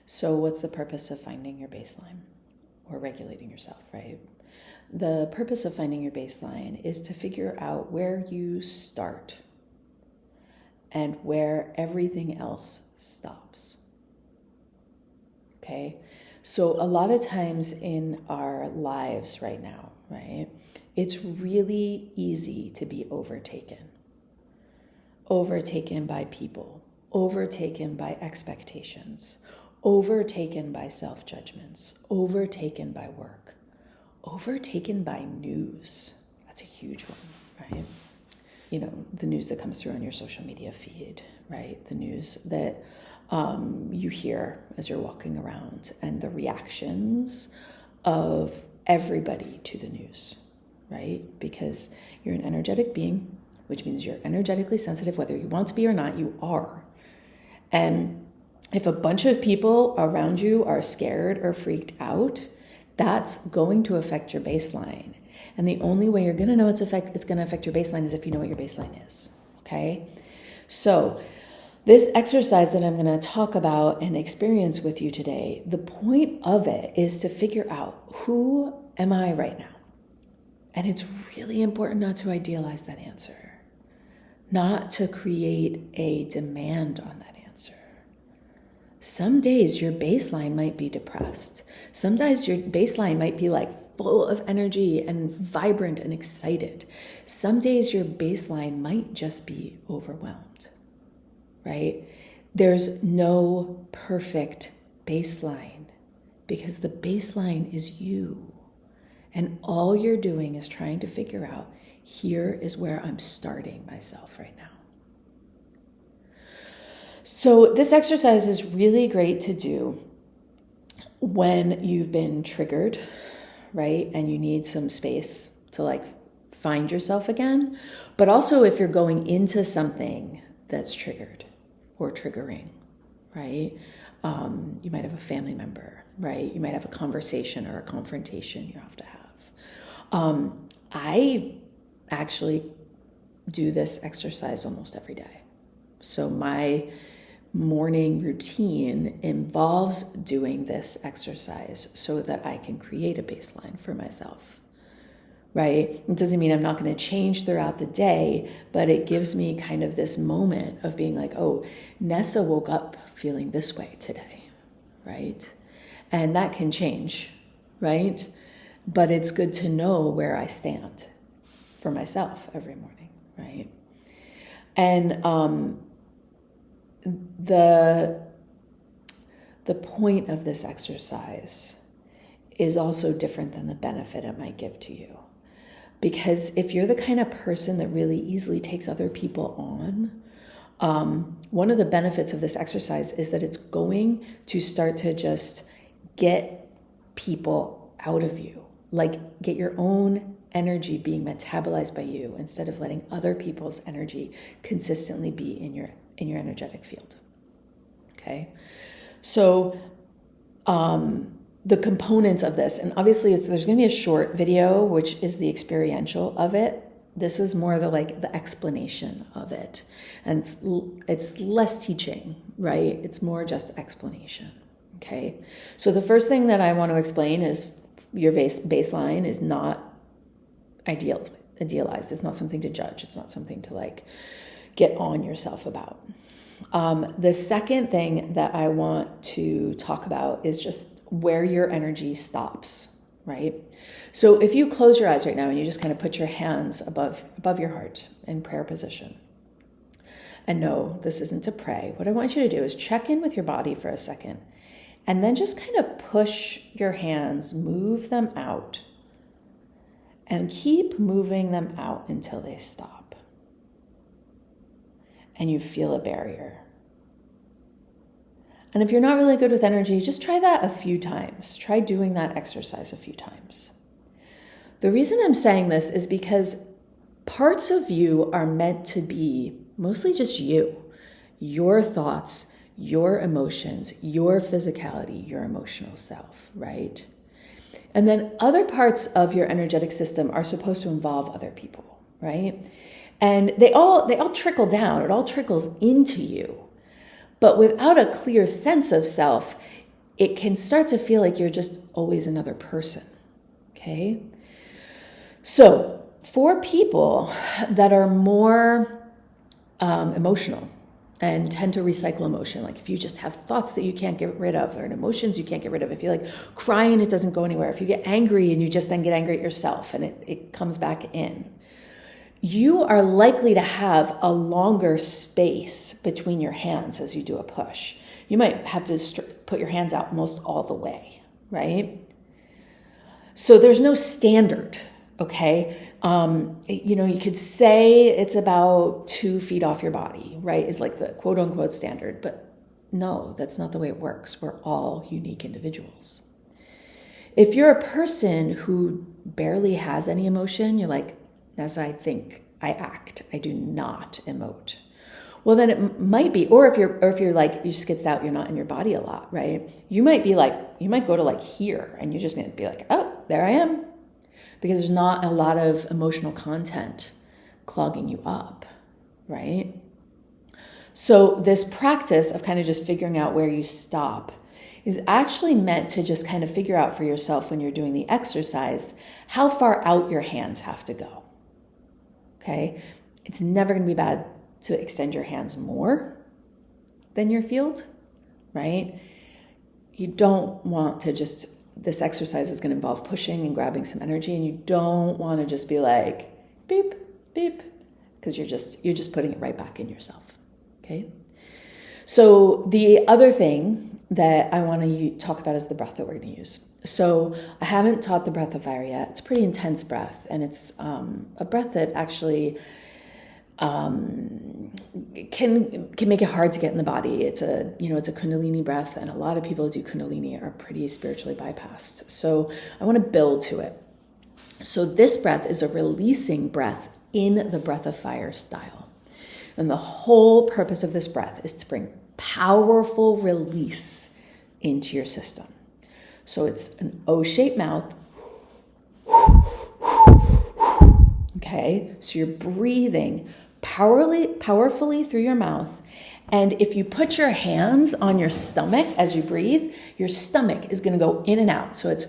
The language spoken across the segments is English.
So what's the purpose of finding your baseline or regulating yourself, right? The purpose of finding your baseline is to figure out where you start and where everything else stops. Okay? So a lot of times in our lives right now, right, it's really easy to be overtaken by people, overtaken by expectations, overtaken by self-judgments, overtaken by work, overtaken by news. That's a huge one, right? You know, the news that comes through on your social media feed, right? The news that you hear as you're walking around, and the reactions of everybody to the news, right? Because you're an energetic being, which means you're energetically sensitive, whether you want to be or not, you are. And if a bunch of people around you are scared or freaked out, that's going to affect your baseline. And the only way you're going to know it's going to affect your baseline is if you know what your baseline is, okay? So this exercise that I'm going to talk about and experience with you today, the point of it is to figure out, who am I right now? And it's really important not to idealize that answer, not to create a demand on that answer. Some days your baseline might be depressed. Some days your baseline might be like full of energy and vibrant and excited. Some days your baseline might just be overwhelmed, right? There's no perfect baseline because the baseline is you. And all you're doing is trying to figure out, here is where I'm starting myself right now. So this exercise is really great to do when you've been triggered, right? And you need some space to like find yourself again. But also if you're going into something that's triggered or triggering, right? You might have a family member, right? You might have a conversation or a confrontation you have to have. I actually do this exercise almost every day. So my morning routine involves doing this exercise so that I can create a baseline for myself, right? It doesn't mean I'm not going to change throughout the day, but it gives me kind of this moment of being like, oh, Nessa woke up feeling this way today, right? And that can change, right? But it's good to know where I stand for myself every morning, right? And the point of this exercise is also different than the benefit it might give to you. Because if you're the kind of person that really easily takes other people on, one of the benefits of this exercise is that it's going to start to just get people out of you. Like get your own energy being metabolized by you instead of letting other people's energy consistently be in your energetic field. Okay? So the components of this, and obviously there's going to be a short video, which is the experiential of it. This is more the explanation of it. And it's less teaching, right? It's more just explanation. Okay? So the first thing that I want to explain is your baseline is not idealized. It's not something to judge. It's not something to get on yourself about. The second thing that I want to talk about is just where your energy stops, right? So if you close your eyes right now and you just kind of put your hands above your heart in prayer position, and no, this isn't to pray. What I want you to do is check in with your body for a second, and then just kind of push your hands, move them out, and keep moving them out until they stop. And you feel a barrier. And if you're not really good with energy, just try that a few times. Try doing that exercise a few times. The reason I'm saying this is because parts of you are meant to be mostly just you, your thoughts, your emotions, your physicality, your emotional self, right? And then other parts of your energetic system are supposed to involve other people, right? And they all trickle down. It all trickles into you. But without a clear sense of self, it can start to feel like you're just always another person, okay? So for people that are more emotional and tend to recycle emotion, like if you just have thoughts that you can't get rid of, or emotions you can't get rid of, if you like crying, it doesn't go anywhere, if you get angry and you just then get angry at yourself and it comes back in, you are likely to have a longer space between your hands as you do a push. You might have to put your hands out almost all the way, right? So there's no standard, okay? You could say it's about 2 feet off your body, right? Is like the quote unquote standard, but no, that's not the way it works. We're all unique individuals. If you're a person who barely has any emotion, you're like, as I think, I act, I do not emote. Well, then it might be, or if you're like, you just get out, you're not in your body a lot, right? You might go to like here and you just might be like, oh, there I am. Because there's not a lot of emotional content clogging you up, right? So this practice of kind of just figuring out where you stop is actually meant to just kind of figure out for yourself when you're doing the exercise, how far out your hands have to go. Okay? It's never going to be bad to extend your hands more than your field, right? You don't want to just, this exercise is going to involve pushing and grabbing some energy, and you don't want to just be like, beep, beep, because you're just putting it right back in yourself, okay? So the other thing that I want to talk about is the breath that we're going to use. So I haven't taught the breath of fire yet. It's a pretty intense breath, and it's a breath that actually can make it hard to get in the body. It's a Kundalini breath, and a lot of people who do Kundalini are pretty spiritually bypassed. So I want to build to it. So this breath is a releasing breath in the breath of fire style. And the whole purpose of this breath is to bring powerful release into your system. So it's an O-shaped mouth. Okay, so you're breathing powerfully through your mouth. And if you put your hands on your stomach as you breathe, your stomach is going to go in and out. So it's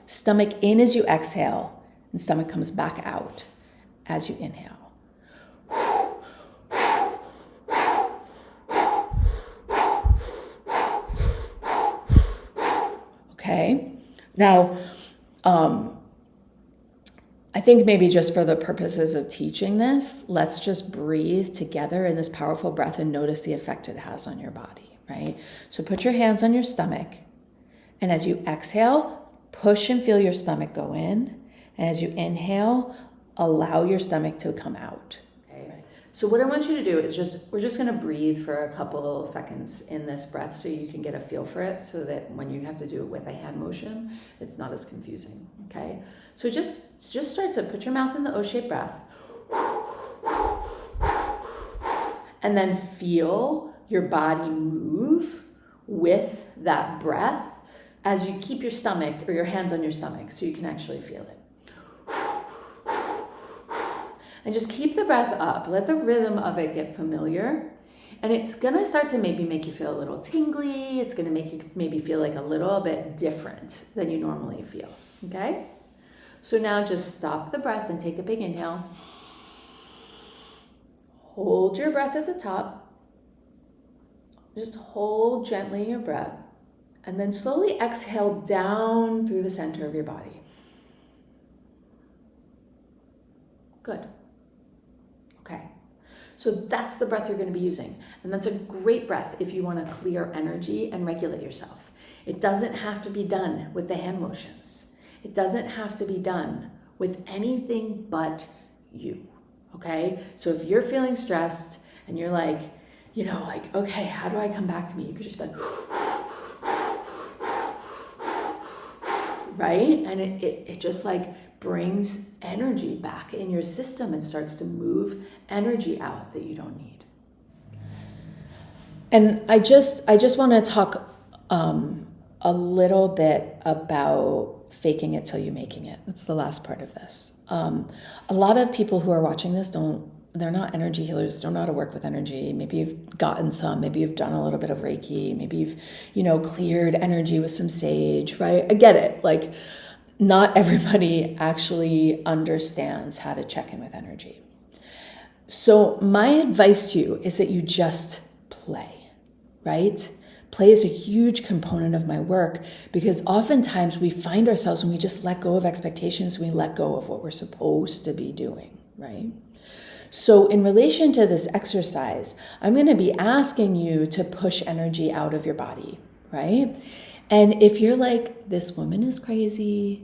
stomach in as you exhale, and stomach comes back out as you inhale. Okay, now, I think maybe just for the purposes of teaching this, let's just breathe together in this powerful breath and notice the effect it has on your body, right? So put your hands on your stomach, and as you exhale, push and feel your stomach go in, and as you inhale, allow your stomach to come out. Okay. So what I want you to do is we're just going to breathe for a couple seconds in this breath so you can get a feel for it, so that when you have to do it with a hand motion, it's not as confusing, okay? So just start to put your mouth in the O-shaped breath, and then feel your body move with that breath as you keep your stomach or your hands on your stomach so you can actually feel it. And just keep the breath up. Let the rhythm of it get familiar. And it's going to start to maybe make you feel a little tingly. It's going to make you maybe feel like a little bit different than you normally feel. Okay? So now just stop the breath and take a big inhale. Hold your breath at the top. Just hold gently your breath. And then slowly exhale down through the center of your body. Good. Okay. So that's the breath you're going to be using. And that's a great breath if you want to clear energy and regulate yourself. It doesn't have to be done with the hand motions. It doesn't have to be done with anything but you, okay? So if you're feeling stressed and you're like, okay, how do I come back to me? You could just be like, right? And it just like brings energy back in your system and starts to move energy out that you don't need. And I just want to talk a little bit about faking it till you're making it. That's the last part of this. A lot of people who are watching this don't they're not energy healers, don't know how to work with energy. Maybe you've gotten some, maybe you've done a little bit of Reiki, maybe you've, cleared energy with some sage, right? I get it. Like, not everybody actually understands how to check in with energy. So my advice to you is that you just play, right? Play is a huge component of my work, because oftentimes we find ourselves, when we just let go of expectations, we let go of what we're supposed to be doing, right? So in relation to this exercise, I'm going to be asking you to push energy out of your body, right? And if you're like, this woman is crazy,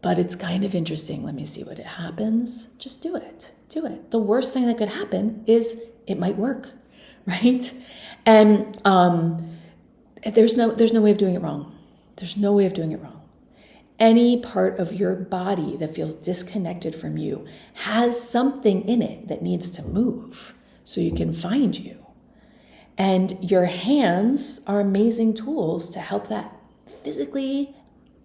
but it's kind of interesting, let me see what happens, just do it. Do it. The worst thing that could happen is it might work, right? And there's no way of doing it wrong. There's no way of doing it wrong. Any part of your body that feels disconnected from you has something in it that needs to move so you can find you. And your hands are amazing tools to help that physically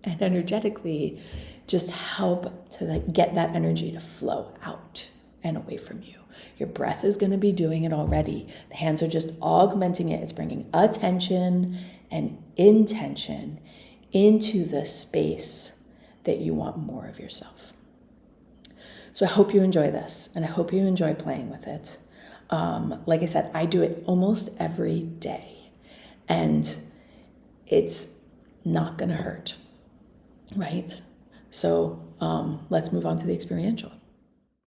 and energetically, just help to get that energy to flow out and away from you. Your breath is going to be doing it already. The hands are just augmenting it. It's bringing attention and intention into the space that you want more of yourself. So I hope you enjoy this, and I hope you enjoy playing with it. Like I said, I do it almost every day, and it's not going to hurt, right? So let's move on to the experiential.